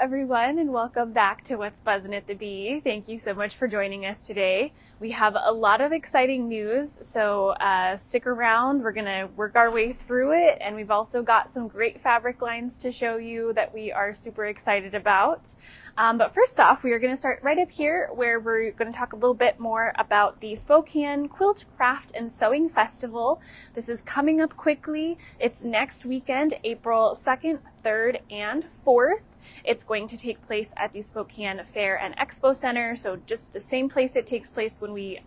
everyone, and welcome back to What's Buzzin' at the Bee. Thank you so much for joining us today. We have a lot of exciting news, so stick around. We're gonna work our way through it, and we've also got some great fabric lines to show you that we are super excited about. But first off, we are gonna start right up here where we're gonna talk a little bit more about the Spokane Quilt, Craft, and Sewing Festival. This is coming up quickly. It's next weekend, April 2nd, 3rd, and 4th. It's going to take place at the Spokane Fair and Expo Center, so just the same place it takes place when we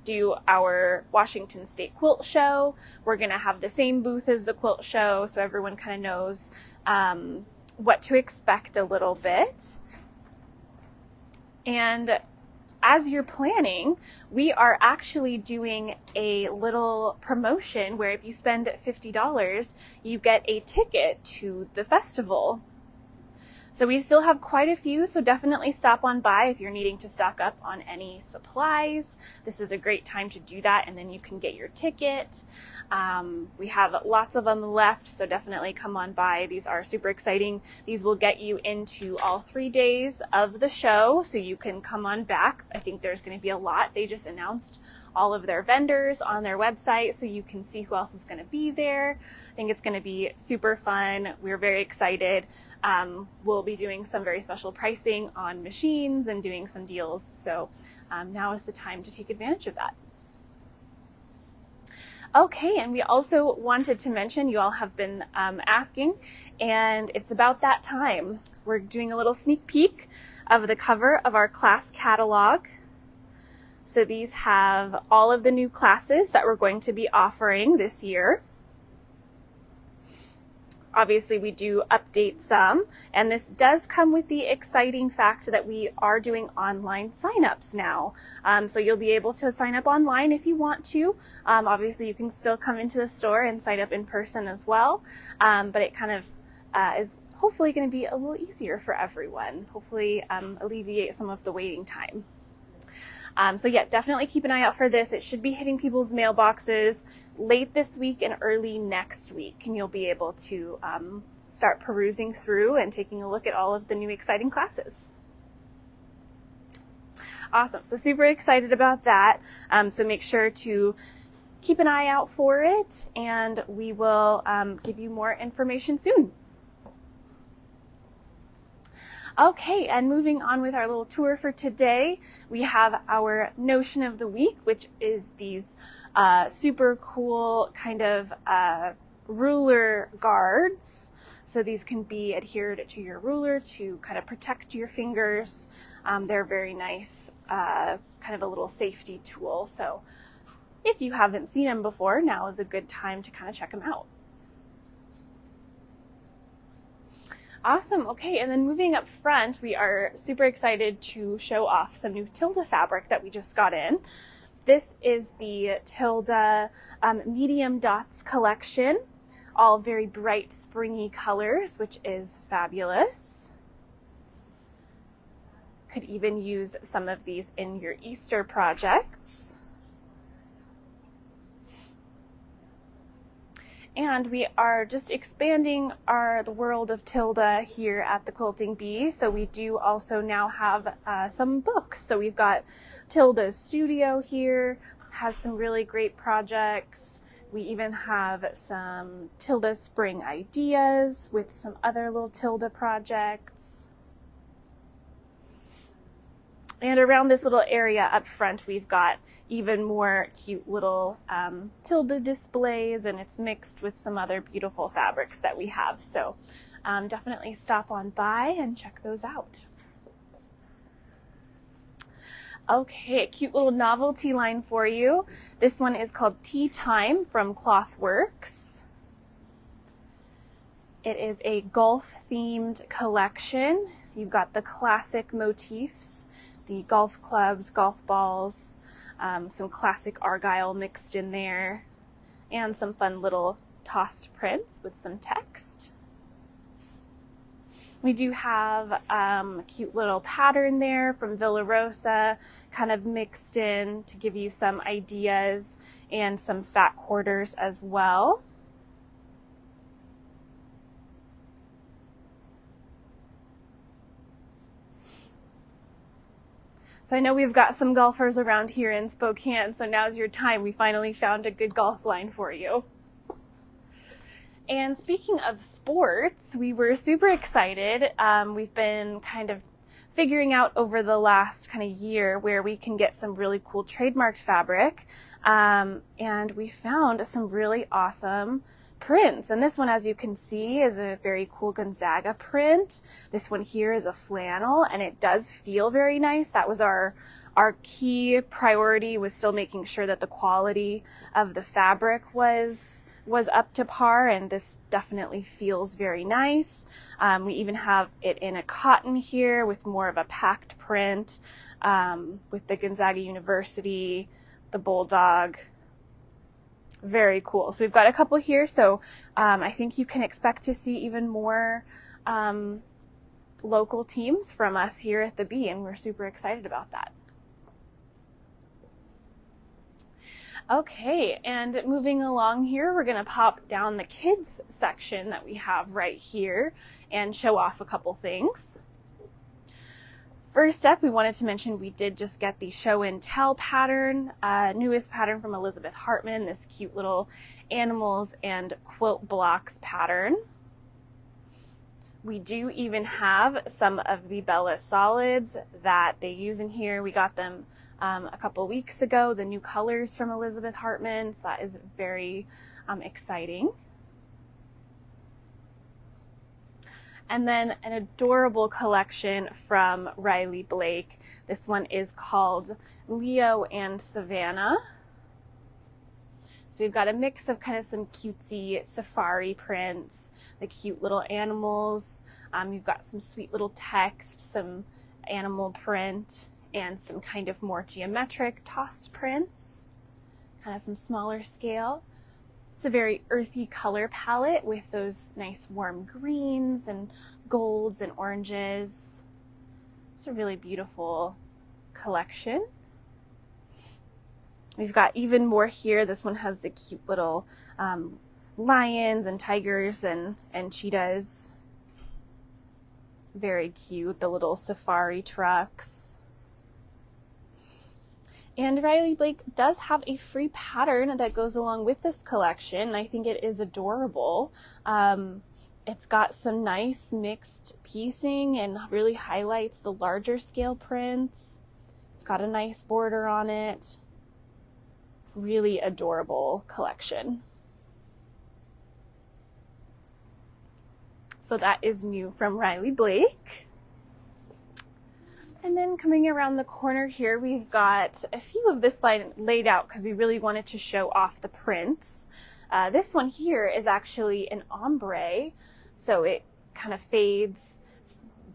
do our Washington State Quilt Show. We're going to have the same booth as the Quilt Show, so everyone kind of knows what to expect a little bit. And as you're planning, we are actually doing a little promotion where if you spend $50, you get a ticket to the festival. So we still have quite a few, so definitely stop on by if you're needing to stock up on any supplies. This is a great time to do that, and then you can get your ticket. We have lots of them left, so definitely come on by. These are super exciting. These will get you into all 3 days of the show, so you can come on back. I think there's going to be a lot. They just announced all of their vendors on their website, so you can see who else is going to be there. I think it's going to be super fun. We're very excited. We'll be doing some very special pricing on machines and doing some deals. So now is the time to take advantage of that. Okay, and we also wanted to mention, you all have been asking, and it's about that time. We're doing a little sneak peek of the cover of our class catalog. So these have all of the new classes that we're going to be offering this year. Obviously, we do update some, and this does come with the exciting fact that we are doing online signups now. So you'll be able to sign up online if you want to. Obviously, you can still come into the store and sign up in person as well, but it kind of is hopefully going to be a little easier for everyone, hopefully alleviate some of the waiting time. So yeah, definitely keep an eye out for this. It should be hitting people's mailboxes late this week and early next week, and you'll be able to start perusing through and taking a look at all of the new exciting classes. Awesome, so super excited about that. So make sure to keep an eye out for it, and we will give you more information soon. Okay, and moving on with our little tour for today, we have our notion of the week, which is these super cool kind of ruler guards. So these can be adhered to your ruler to kind of protect your fingers. They're very nice, kind of a little safety tool. So if you haven't seen them before, now is a good time to kind of check them out. Awesome. Okay, and then moving up front, we are super excited to show off some new Tilda fabric that we just got in. This is the Tilda Medium Dots collection, all very bright, springy colors, which is fabulous. Could even use some of these in your Easter projects. And we are just expanding the world of Tilda here at the Quilting Bee. So we do also now have some books. So we've got Tilda's Studio here, has some really great projects. We even have some Tilda Spring Ideas with some other little Tilda projects. And around this little area up front, we've got even more cute little Tilda displays, and it's mixed with some other beautiful fabrics that we have. So definitely stop on by and check those out. Okay, a cute little novelty line for you. This one is called Tea Time from Clothworks. It is a golf-themed collection. You've got the classic motifs, the golf clubs, golf balls, some classic argyle mixed in there, and some fun little tossed prints with some text. We do have a cute little pattern there from Villa Rosa, kind of mixed in to give you some ideas, and some fat quarters as well. So I know we've got some golfers around here in Spokane, so now's your time. We finally found a good golf line for you. And speaking of sports, we were super excited. We've been kind of figuring out over the last kind of year where we can get some really cool trademarked fabric. And we found some really awesome prints. And this one, as you can see, is a very cool Gonzaga print. This one here is a flannel, and it does feel very nice. That was our key priority, was still making sure that the quality of the fabric was up to par, and this definitely feels very nice. We even have it in a cotton here with more of a packed print, with the Gonzaga University, the Bulldog. Very cool. So we've got a couple here, so I think you can expect to see even more local teams from us here at the Bee, and we're super excited about that. Okay, and moving along here, we're gonna pop down the kids section that we have right here and show off a couple things. First up, we wanted to mention we did just get the show and tell pattern, newest pattern from Elizabeth Hartman, this cute little animals and quilt blocks pattern. We do even have some of the Bella solids that they use in here. We got them a couple weeks ago, the new colors from Elizabeth Hartman, so that is very exciting. And then an adorable collection from Riley Blake. This one is called Leo and Savannah. So we've got a mix of kind of some cutesy safari prints, the cute little animals. You've got some sweet little text, some animal print, and some kind of more geometric tossed prints, kind of some smaller scale. It's a very earthy color palette with those nice warm greens and golds and oranges. It's a really beautiful collection. We've got even more here. This one has the cute little lions and tigers and cheetahs. Very cute, the little safari trucks. And Riley Blake does have a free pattern that goes along with this collection. I think it is adorable. It's got some nice mixed piecing and really highlights the larger scale prints. It's got a nice border on it. Really adorable collection. So that is new from Riley Blake. And then coming around the corner here, we've got a few of this line laid out because we really wanted to show off the prints. This one here is actually an ombre, so it kind of fades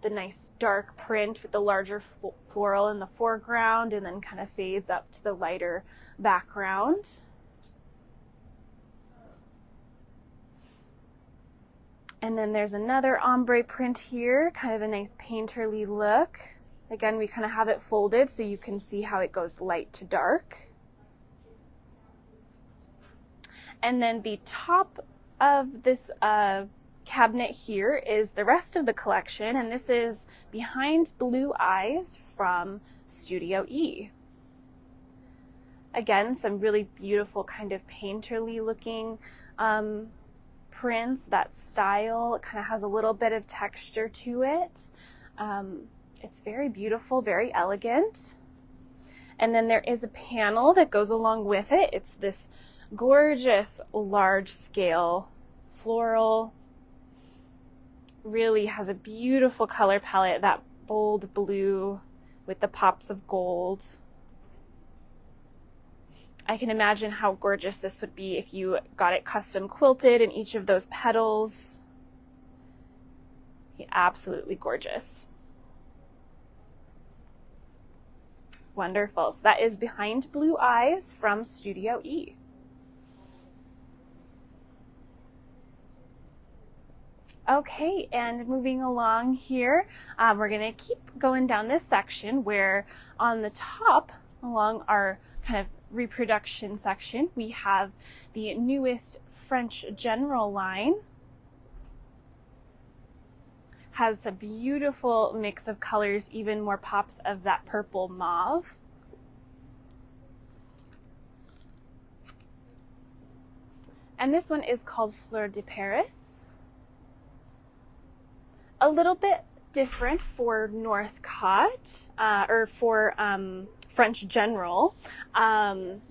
the nice dark print with the larger floral in the foreground and then kind of fades up to the lighter background. And then there's another ombre print here, kind of a nice painterly look. Again, we kind of have it folded so you can see how it goes light to dark. And then the top of this cabinet here is the rest of the collection, and this is Behind Blue Eyes from Studio E. Again, some really beautiful kind of painterly looking prints. That style kind of has a little bit of texture to it. It's very beautiful, very elegant. And then there is a panel that goes along with it. It's this gorgeous large scale floral. Really has a beautiful color palette, that bold blue with the pops of gold. I can imagine how gorgeous this would be if you got it custom quilted in each of those petals. Absolutely gorgeous. Wonderful. So that is Behind Blue Eyes from Studio E. Okay, and moving along here, we're going to keep going down this section where on the top, along our kind of reproduction section, we have the newest French General line. Has a beautiful mix of colors, even more pops of that purple mauve. And this one is called Fleur de Paris. A little bit different for Northcott, or for French General.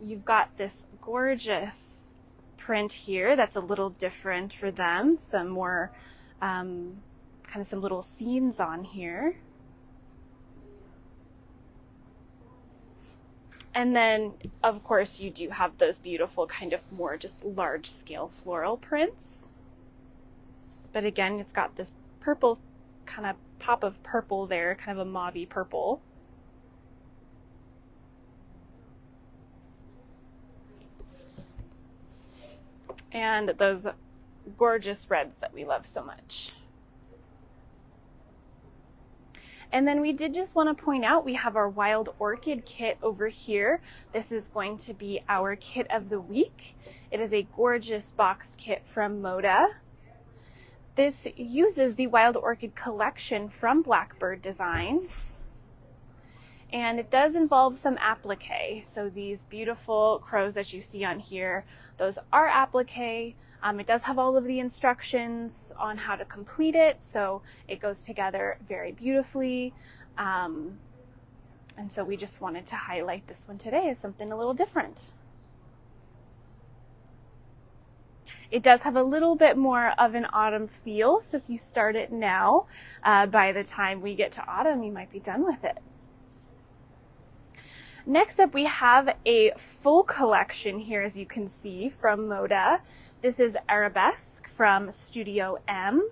You've got this gorgeous print here that's a little different for them. Some more, kind of some little scenes on here. And then, of course, you do have those beautiful kind of more just large scale floral prints. But again, it's got this purple kind of pop of purple there, kind of a mauvey purple. And those gorgeous reds that we love so much. And then we did just want to point out, we have our wild orchid kit over here. This is going to be our kit of the week. It is a gorgeous boxed kit from Moda. This uses the wild orchid collection from Blackbird Designs. And it does involve some applique. So these beautiful crows that you see on here, those are applique. It does have all of the instructions on how to complete it, so it goes together very beautifully. And so we just wanted to highlight this one today as something a little different. It does have a little bit more of an autumn feel, so if you start it now, by the time we get to autumn, you might be done with it. Next up, we have a full collection here, as you can see, from Moda. This is Arabesque from Studio M.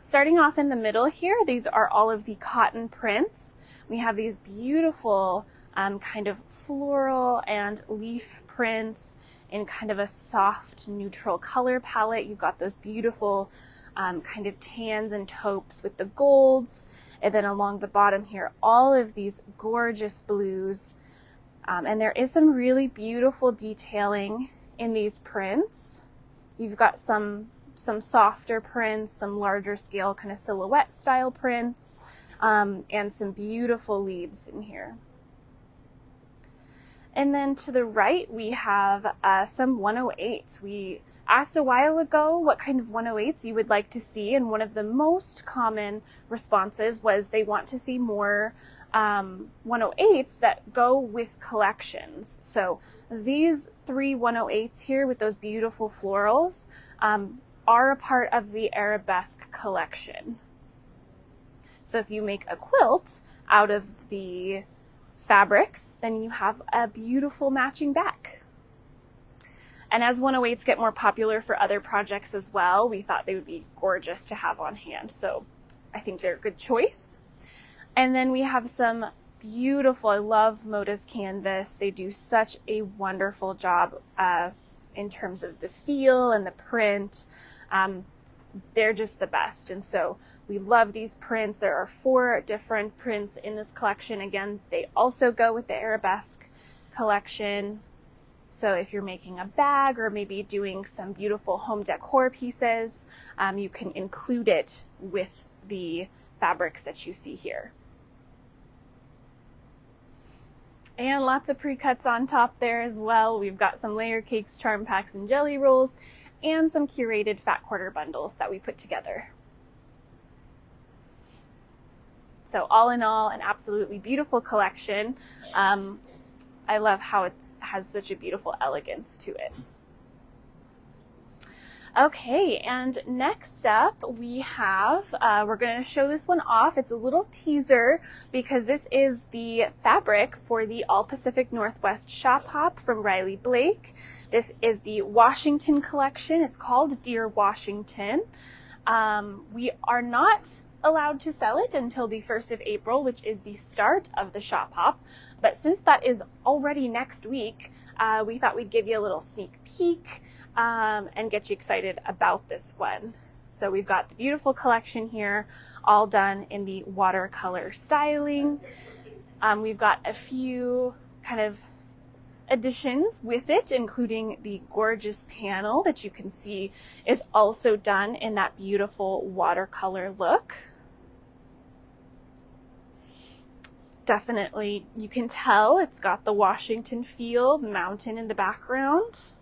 Starting off in the middle here, these are all of the cotton prints. We have these beautiful kind of floral and leaf prints in kind of a soft neutral color palette. You've got those beautiful kind of tans and taupes with the golds. And then along the bottom here, all of these gorgeous blues. And there is some really beautiful detailing in these prints. You've got some softer prints, some larger scale kind of silhouette style prints, and some beautiful leaves in here. And then to the right, we have some 108s. We asked a while ago what kind of 108s you would like to see, and one of the most common responses was they want to see more 108s that go with collections. So these 3 108s here with those beautiful florals are a part of the Arabesque collection. So if you make a quilt out of the fabrics, then you have a beautiful matching back. And as 108s get more popular for other projects as well, we thought they would be gorgeous to have on hand. So I think they're a good choice. And then we have some beautiful, I love Moda's canvas. They do such a wonderful job in terms of the feel and the print. They're just the best. And so we love these prints. There are 4 different prints in this collection. Again, they also go with the Arabesque collection. So if you're making a bag or maybe doing some beautiful home decor pieces, you can include it with the fabrics that you see here. And lots of pre-cuts on top there as well. We've got some layer cakes, charm packs, and jelly rolls, and some curated fat quarter bundles that we put together. So all in all, an absolutely beautiful collection. I love how it has such a beautiful elegance to it. Okay, and next up we have, we're going to show this one off. It's a little teaser because this is the fabric for the All Pacific Northwest Shop Hop from Riley Blake. This is the Washington collection. It's called Dear Washington. We are not allowed to sell it until the 1st of April, which is the start of the Shop Hop. But since that is already next week, we thought we'd give you a little sneak peek and get you excited about this one. So we've got the beautiful collection here, all done in the watercolor styling. We've got a few kind of additions with it, including the gorgeous panel that you can see is also done in that beautiful watercolor look. Definitely, you can tell it's got the Washington field mountain in the background.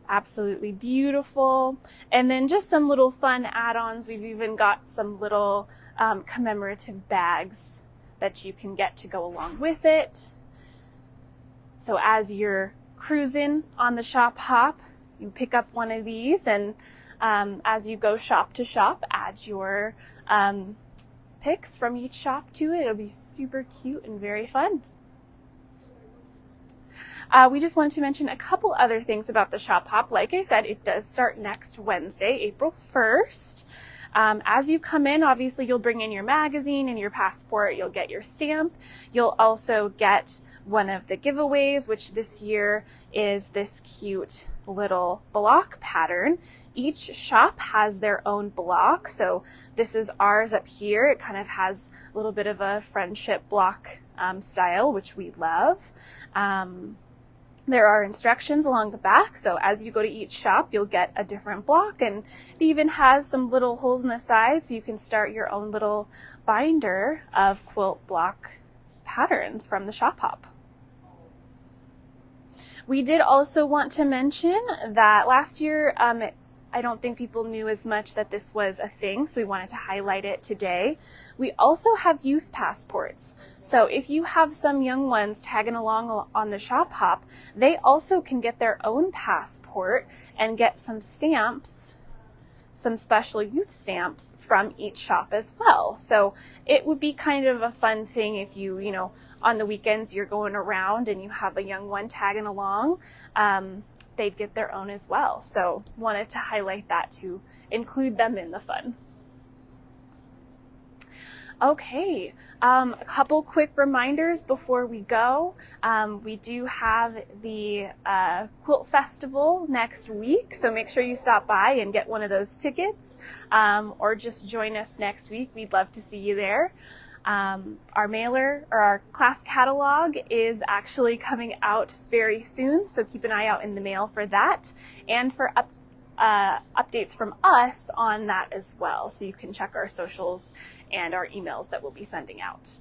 Absolutely beautiful. And then just some little fun add-ons. We've even got some little commemorative bags that you can get to go along with it. So as you're cruising on the shop hop, you pick up one of these, and as you go shop to shop, add your pics from each shop to it. It'll be super cute and very fun. We just wanted to mention a couple other things about the shop hop. Like I said, it does start next Wednesday, April 1st. As you come in, obviously you'll bring in your magazine and your passport. You'll get your stamp. You'll also get one of the giveaways, which this year is this cute little block pattern. Each shop has their own block. So this is ours up here. It kind of has a little bit of a friendship block style, which we love. There are instructions along the back, so as you go to each shop, you'll get a different block, and it even has some little holes in the side so you can start your own little binder of quilt block patterns from the shop hop. We did also want to mention that last year, I don't think people knew as much that this was a thing, so we wanted to highlight it today. We also have youth passports. So if you have some young ones tagging along on the shop hop, they also can get their own passport and get some stamps, some special youth stamps from each shop as well. So it would be kind of a fun thing if you know, on the weekends you're going around and you have a young one tagging along. They'd get their own as well. So wanted to highlight that to include them in the fun. Okay, a couple quick reminders before we go. We do have the Quilt Festival next week, so make sure you stop by and get one of those tickets, or just join us next week. We'd love to see you there. Our mailer or our class catalog is actually coming out very soon, so keep an eye out in the mail for that, and for updates from us on that as well, so you can check our socials and our emails that we'll be sending out.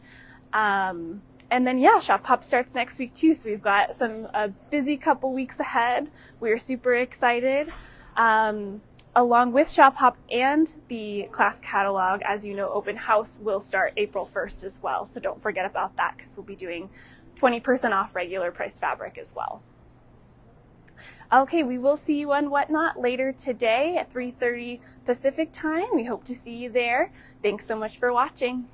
And then yeah, Shop Hop starts next week too, so we've got a busy couple weeks ahead. We're super excited. Along with Shop Hop and the class catalog, as you know, open house will start April 1st as well. So don't forget about that, because we'll be doing 20% off regular price fabric as well. Okay, we will see you on Whatnot later today at 3:30 Pacific time. We hope to see you there. Thanks so much for watching.